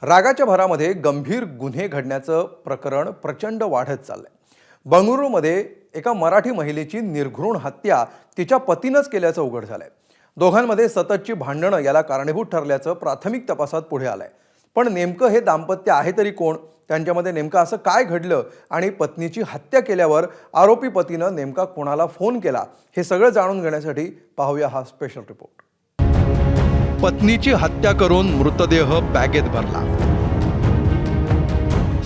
रागाच्या भरामध्ये गंभीर गुन्हे घडण्याचं प्रकरण प्रचंड वाढत चाललंय। बंगळुरूमध्ये एका मराठी महिलेची निर्घृण हत्या तिच्या पतीनंच केल्याचं उघड झालंय। दोघांमध्ये सततची भांडणं याला कारणीभूत ठरल्याचं प्राथमिक तपासात पुढे आलंय। पण नेमकं हे दाम्पत्य आहे तरी कोण, त्यांच्यामध्ये नेमकं असं काय घडलं आणि पत्नीची हत्या केल्यावर आरोपी पतीनं नेमका कोणाला फोन केला, हे सगळं जाणून घेण्यासाठी पाहूया हा स्पेशल रिपोर्ट। पत्नीची हत्या करून मृतदेह बॅगेत भरला,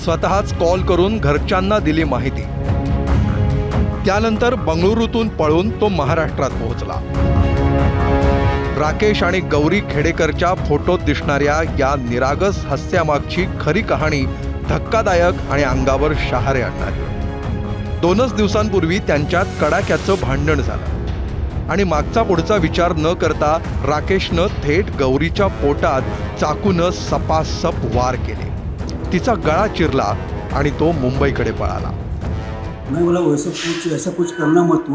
स्वतःच कॉल करून घरच्यांना दिली माहिती। त्यानंतर बंगळुरूतून पळून तो महाराष्ट्रात पोहोचला। राकेश आणि गौरी खेडेकरच्या फोटोत दिसणाऱ्या या निरागस हास्यामागची खरी कहाणी धक्कादायक आणि अंगावर शहारे आणणारी। 2 दिवसांपूर्वी त्यांच्यात कडाक्याचं भांडण झालं आणि मागचा पुढचा विचार न करता राकेशनं थेट गौरीच्या पोटात चाकूनं सपासप वार केले। तिचा गळा चिरला आणि तो मुंबईकडे पळाला। मैं बोला ऐसा कुछ करना मत,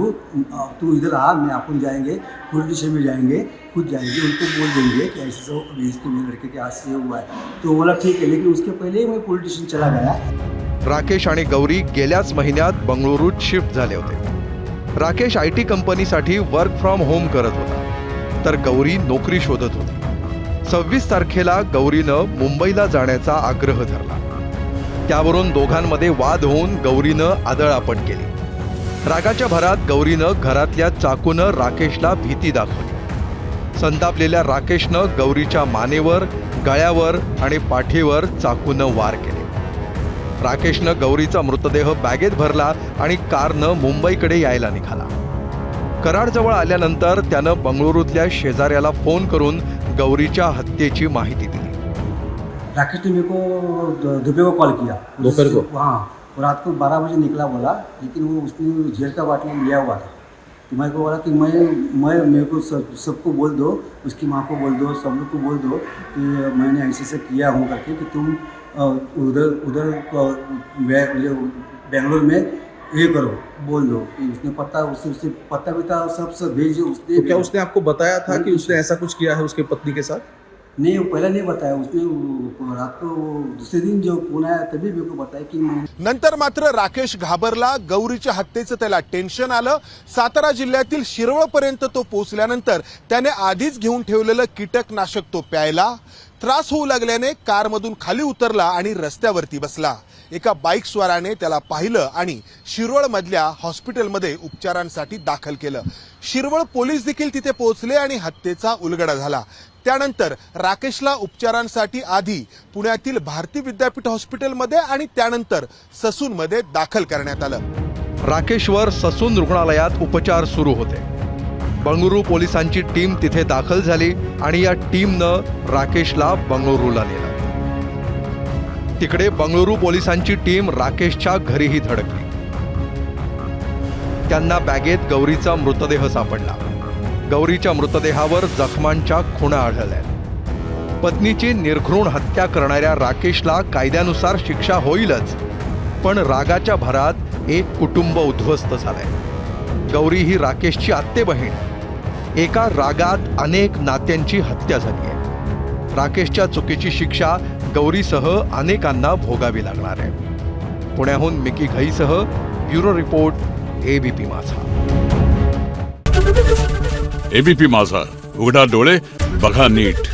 तू इधर आ, मैं अपन जाएंगे पुलिस स्टेशन में जाएंगे, खुद जाएंगे, उनको बोल देंगे कि ऐसे इसके मेरे लड़के के हाथ से हुआ है। तो बोला ठीक है, लेकिन उसके पहले ही मैं पुलिस स्टेशन चला गया। राकेश आणि गौरी गेल्याच महिन्यात बंगळुरूत शिफ्ट झाले होते। राकेश IT कंपनीसाठी वर्क फ्रॉम होम करत होता, तर गौरी नोकरी शोधत होती। 26 तारखेला गौरीनं मुंबईला जाण्याचा आग्रह धरला। त्यावरून दोघांमध्ये वाद होऊन गौरीनं आदळआपट केली। रागाच्या भरात गौरीनं घरातल्या चाकूनं राकेशला भीती दाखवली। संतापलेल्या राकेशनं गौरीच्या मानेवर, गळ्यावर आणि पाठीवर चाकूनं वार केले। राकेशनं गौरीचा मृतदेह बॅगेत भरला आणि कारनं मुंबईकडे यायला निघाला। कराडजवळ आल्यानंतर त्यानं बंगळुरूतल्या शेजाऱ्याला फोन करून गौरीच्या हत्येची माहिती दिली। राकेश ने मेरे को दोपहर को कॉल किया, दोपहर को? हाँ, रात को 12 बजे निकला बोला, लेकिन वो उसने झेल का बाटला लिया हुआ था। तो मेरे को बोला कि मैं मेरे को सबको बोल दो, उसकी माँ को बोल दो, सब लोग को बोल दो कि मैंने ऐसे किया हूँ करके, कि तुम उधर बेंगलोर में ये करो, बोल दो कि उसने पता, उससे पता बिता सब भेज उसने। तो क्या उसने आपको बताया था कि उसने ऐसा कुछ किया है उसके पत्नी के साथ? नहीं, वो पहले नहीं बताया उसने। रात को दूसरे दिन जो फोन आया तभी मेरे को बताया कि मैं। नंतर मात्र राकेश घाबरला। गौरीच्या हत्येचं त्याला टेन्शन आलं। सातारा जिल्ह्यातील शिरवळपर्यंत तो पोहोचल्यानंतर त्याने आधीच घेऊन ठेवलेलं कीटकनाशक तो प्यायला। त्रास होऊ लागल्याने कारमधून खाली उतरला आणि रस्त्यावरती बसला। एका बाईक स्वाराने त्याला पाहिलं आणि शिरवळमधल्या हॉस्पिटलमध्ये उपचारांसाठी दाखल केलं। शिरवळ पोलीस देखील तिथे पोहोचले आणि हत्येचा उलगडा झाला। त्यानंतर राकेशला उपचारांसाठी आधी पुण्यातील भारती विद्यापीठ हॉस्पिटलमध्ये आणि त्यानंतर ससूनमध्ये दाखल करण्यात आलं। राकेशवर ससून रुग्णालयात उपचार सुरू होते। बंगळुरू पोलिसांची टीम तिथे दाखल झाली आणि या टीमनं राकेशला बंगळुरूला नेलं। तिकडे बंगळुरू पोलिसांची टीम राकेशच्या घरीही धडकली। त्यांना बॅगेत गौरीचा मृतदेह सापडला। गौरीच्या मृतदेहावर जखमांच्या खुणा आढळल्या। पत्नीची निर्घृण हत्या करणाऱ्या राकेशला कायद्यानुसार शिक्षा होईलच, पण रागाच्या भरात एक कुटुंब उद्ध्वस्त झालंय। गौरी ही राकेशची आत्तेबहीण। एका रागात अनेक नात्यांची हत्या झाली आहे। राकेशच्या चुकीची शिक्षा गौरीसह अनेकांना भोगावी लागणार आहे। पुण्याहून मिकी घईसह ब्युरो रिपोर्ट, ABP माझा। ABP माझा, उघडा डोळे बघा नीट।